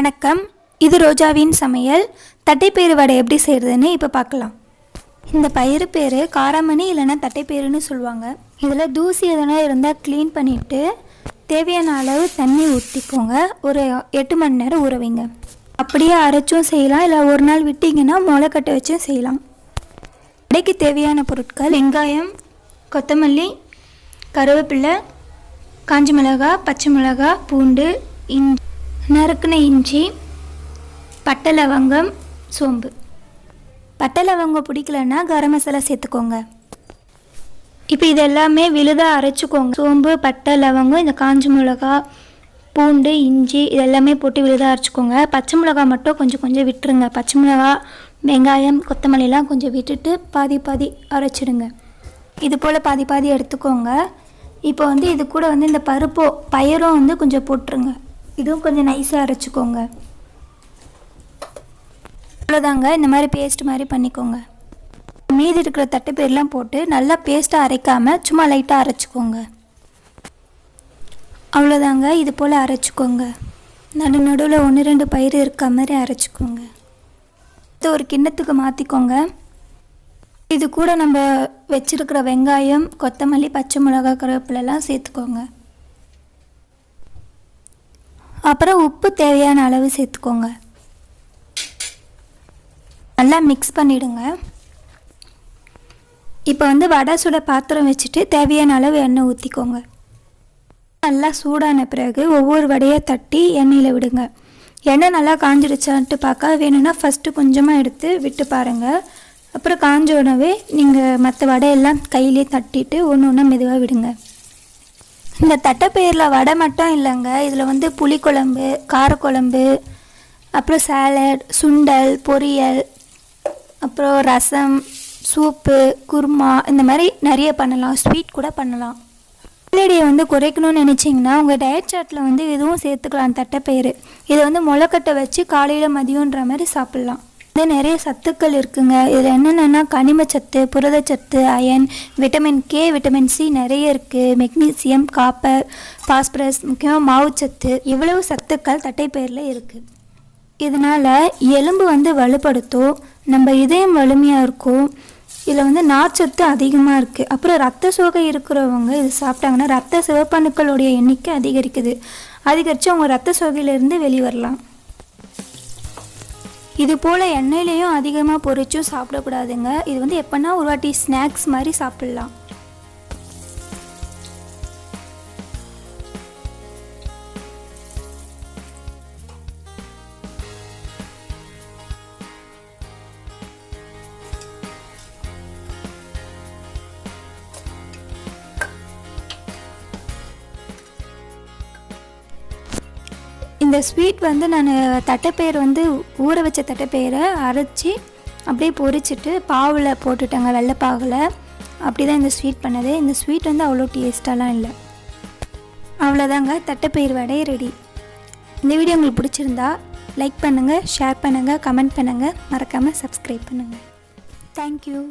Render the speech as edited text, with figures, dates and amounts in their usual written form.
வணக்கம். இது ரோஜாவின் சமையல். தட்டைப்பயிறு வடை எப்படி செய்கிறதுன்னு இப்போ பார்க்கலாம். இந்த பயிறு பேர் காரமணி இல்லைன்னா தட்டைப்பயிறுன்னு சொல்லுவாங்க. இதில் தூசி எதனா இருந்தால் க்ளீன் பண்ணிவிட்டு தேவையான அளவு தண்ணி ஊற்றிக்கோங்க. ஒரு 8 மணி நேரம் ஊற வைங்க. அப்படியே அரைச்சும் செய்யலாம், இல்லை ஒரு நாள் விட்டிங்கன்னா முளைக்கட்டை வச்சும் செய்யலாம். வடைக்கு தேவையான பொருட்கள்: வெங்காயம், கொத்தமல்லி, கருவேப்பிலை, காஞ்சி மிளகாய், பச்சை மிளகாய், பூண்டு, நறுக்குன இஞ்சி, பட்டை லவங்கம், சோம்பு. பட்டை லவங்கம் பிடிக்கலன்னா கரம் மசாலா சேர்த்துக்கோங்க. இப்போ இது எல்லாமே விழுதாக அரைச்சிக்கோங்க. சோம்பு, பட்டை லவங்கம், இந்த காஞ்சி மிளகா, பூண்டு, இஞ்சி இதெல்லாமே போட்டு விழுதாக அரைச்சிக்கோங்க. பச்சை மிளகா மட்டும் கொஞ்சம் கொஞ்சம் விட்டுருங்க. பச்சை மிளகா, வெங்காயம், கொத்தமல்லிலாம் கொஞ்சம் விட்டுட்டு பாதி பாதி அரைச்சிடுங்க. இது போல் பாதி பாதி எடுத்துக்கோங்க. இப்போ இது கூட இந்த பயிரும் கொஞ்சம் போட்டுருங்க. இதுவும் கொஞ்சம் நைஸாக அரைச்சிக்கோங்க. அவ்வளோதாங்க. இந்த மாதிரி பேஸ்ட் மாதிரி பண்ணிக்கோங்க. மீதி இருக்கிற தட்டைப்பயிரெலாம் போட்டு நல்லா பேஸ்ட்டாக அரைக்காமல் சும்மா லைட்டாக அரைச்சிக்கோங்க. அவ்வளோதாங்க. இது போல் அரைச்சிக்கோங்க. நடுவில் 1-2 பயிர் இருக்க மாதிரி அரைச்சிக்கோங்க. இது ஒரு கிண்ணத்துக்கு மாற்றிக்கோங்க. இது கூட நம்ம வச்சுருக்கிற வெங்காயம், கொத்தமல்லி, பச்சை மிளகாய், கருவேப்பிலெல்லாம் சேர்த்துக்கோங்க. அப்புறம் உப்பு தேவையான அளவு சேர்த்துக்கோங்க. நல்லா மிக்ஸ் பண்ணிவிடுங்க. இப்போ வடை சுட பாத்திரம் வச்சுட்டு தேவையான அளவு எண்ணெய் ஊற்றிக்கோங்க. நல்லா சூடான பிறகு ஒவ்வொரு வடையாக தட்டி எண்ணெயில் விடுங்க. எண்ணெய் நல்லா காஞ்சிடுச்சான்ட்டு பார்க்க வேணும்னா ஃபஸ்ட்டு கொஞ்சமாக எடுத்து விட்டு பாருங்கள். அப்புறம் காஞ்ச உடனே நீங்கள் மற்ற வடையெல்லாம் கையிலே தட்டிட்டு ஒன்று ஒன்றா மெதுவாக விடுங்க. இந்த தட்டைப்பயிரில் வடை மட்டும் இல்லைங்க, இதில் புளிக்குழம்பு, காரக்குழம்பு, அப்புறம் சாலட், சுண்டல், பொரியல், அப்புறம் ரசம், சூப்பு, குருமா இந்த மாதிரி நிறைய பண்ணலாம். ஸ்வீட் கூட பண்ணலாம். கேலரியை குறைக்கணும்னு நினச்சிங்கன்னா உங்கள் டயட் சார்ட்டில் இதுவும் சேர்த்துக்கலாம். தட்டைப்பயிறு இது முளைக்கட்டை வச்சு காலையில் மதியன்ற மாதிரி சாப்பிட்லாம். நிறைய சத்துக்கள் இருக்குங்க. இதில் என்னென்னா கனிமச்சத்து, புரதச்சத்து, iron, vitamin K, vitamin C நிறைய இருக்குது. மெக்னீசியம், காப்பர், பாஸ்பரஸ், முக்கியமாக மாவுச்சத்து, இவ்வளவு சத்துக்கள் தட்டைப்பயிரில் இருக்குது. இதனால் எலும்பு வலுப்படுத்தும், நம்ம இதயம் வலிமையாக இருக்கும். இதில் நார்ச்சத்து அதிகமாக இருக்குது. அப்புறம் ரத்த சோகை இருக்கிறவங்க இது சாப்பிட்டாங்கன்னா ரத்த சிவப்பணுக்களுடைய எண்ணிக்கை அதிகரித்து அவங்க ரத்த சோகையிலேருந்து வெளிவரலாம். இது போல் எண்ணெயிலையும் அதிகமாக பொரிச்சும் சாப்பிடக்கூடாதுங்க. இது எப்போனா ஒரு வாட்டி ஸ்நாக்ஸ் மாதிரி சாப்பிட்லாம். இந்த ஸ்வீட் நான் தட்டைப்பயிர் ஊற வச்ச தட்டைப்பயிரை அரைச்சி அப்படியே பொரிச்சிட்டு பாவில் போட்டுட்டேங்க, வெள்ளைப்பாவில். அப்படி தான் இந்த ஸ்வீட் பண்ணது. இந்த ஸ்வீட் அவ்வளோ டேஸ்ட்டாலாம் இல்லை. அவ்வளோதாங்க, தட்டைப்பயிர் வடை ரெடி. இந்த வீடியோ உங்களுக்கு பிடிச்சிருந்தா லைக் பண்ணுங்கள், ஷேர் பண்ணுங்கள், கமெண்ட் பண்ணுங்கள், மறக்காமல் சப்ஸ்கிரைப் பண்ணுங்கள். தேங்க்யூ.